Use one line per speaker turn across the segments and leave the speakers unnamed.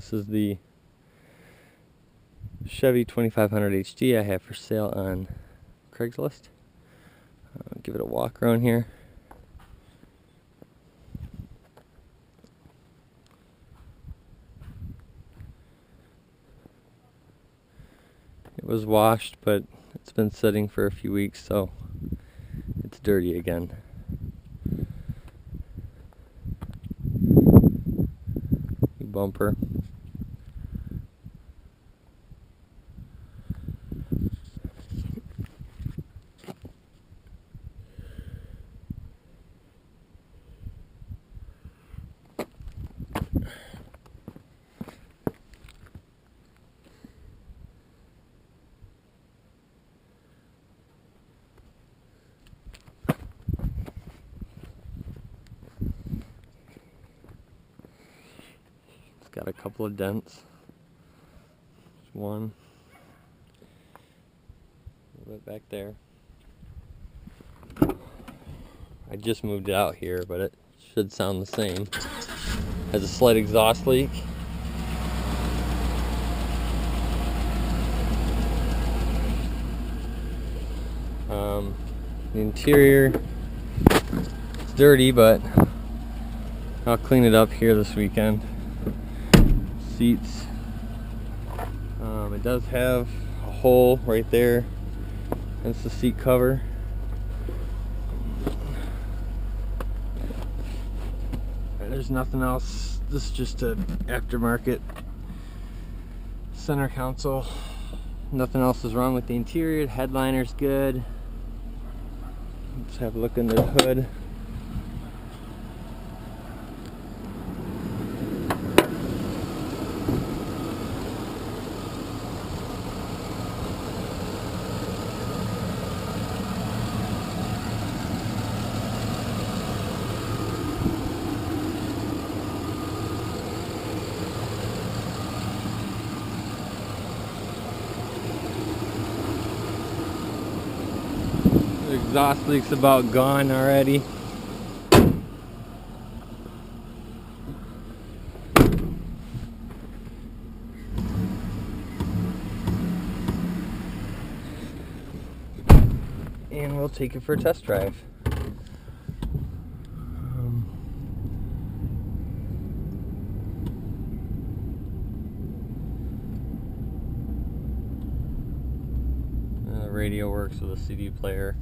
This is the Chevy 2500 HD I have for sale on Craigslist. Give it a walk around here. It was washed, but it's been sitting for a few weeks, so it's dirty again. New bumper. Got a couple of dents. There's one. A little bit back there. I just moved it out here, but it should sound the same. Has a slight exhaust leak. The interior is dirty, but I'll clean it up here this weekend. Seats. It does have a hole right there. That's the seat cover. And there's nothing else. This is just an aftermarket center console. Nothing else is wrong with the interior. The headliner's good. Let's have a look in the hood. The exhaust leak's about gone already. And we'll take it for a test drive. The radio works with a CD player.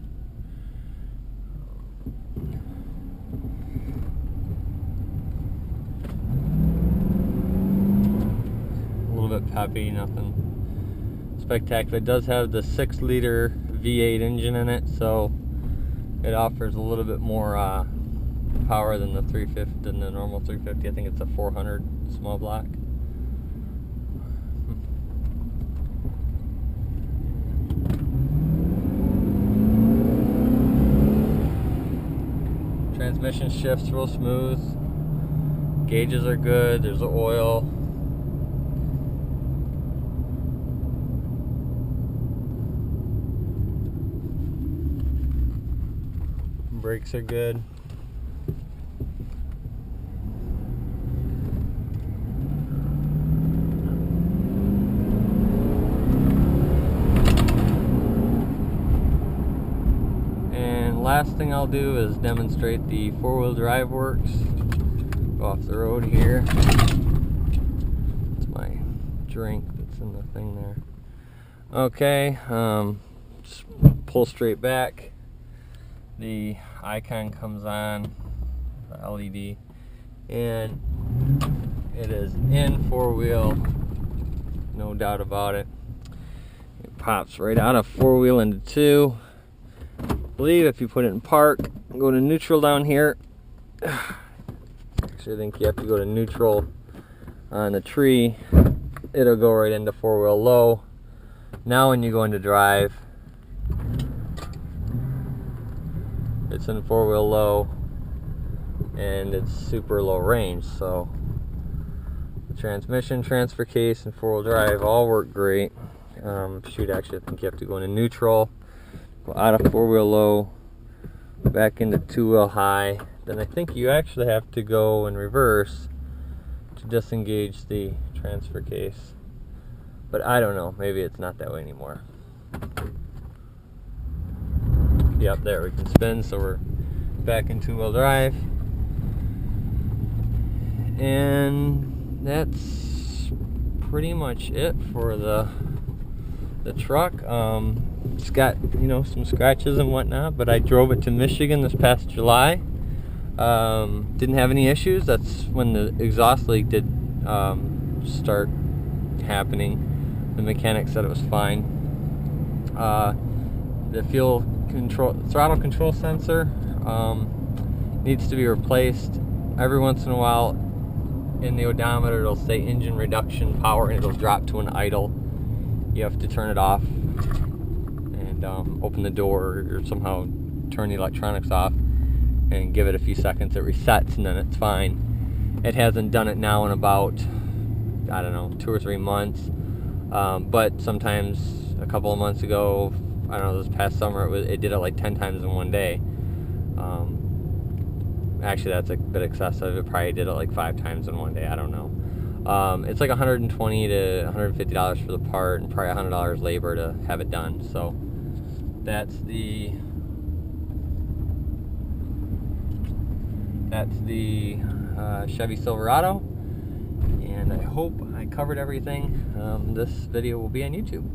Bit peppy, nothing spectacular. It does have the 6-liter V8 engine in it, so it offers a little bit more power than the 350, than the normal 350. I think it's a 400 small block. Transmission shifts real smooth. Gauges are good. There's the oil. Brakes are good. And last thing I'll do is demonstrate the 4-wheel drive works. Go off the road here. It's my drink that's in the thing there. Okay, just pull straight back. The icon comes on, the LED, and it is in 4-wheel, no doubt about it. It pops right out of 4-wheel into 2. I believe if you put it in park, go to neutral down here. Actually, I think you have to go to neutral on the tree. It'll go right into 4-wheel low. Now when you go into drive, it's in 4-wheel low and it's super low range, so the transmission, transfer case, and 4-wheel drive all work great. Shoot, actually I think you have to go into neutral, go out of 4-wheel low, back into 2-wheel high, then I think you actually have to go in reverse to disengage the transfer case. But I don't know, maybe it's not that way anymore. Yep, there, we can spin, so we're back in two-wheel drive. And that's pretty much it for the truck. It's got, you know, some scratches and whatnot, but I drove it to Michigan this past July. Didn't have any issues. That's when the exhaust leak did start happening. The mechanic said it was fine. The throttle control sensor needs to be replaced. Every once in a while in the odometer it'll say engine reduction power, and it'll drop to an idle. You have to turn it off and open the door, or somehow turn the electronics off and give it a few seconds. It resets and then it's fine. It hasn't done it now in about, I don't know, 2 or 3 months. But sometimes a couple of months ago, I don't know, this past summer, it did it like 10 times in one day. Actually, that's a bit excessive. It probably did it like 5 times in one day. I don't know. It's like $120 to $150 for the part, and probably $100 labor to have it done. So that's the Chevy Silverado, and I hope I covered everything. This video will be on YouTube.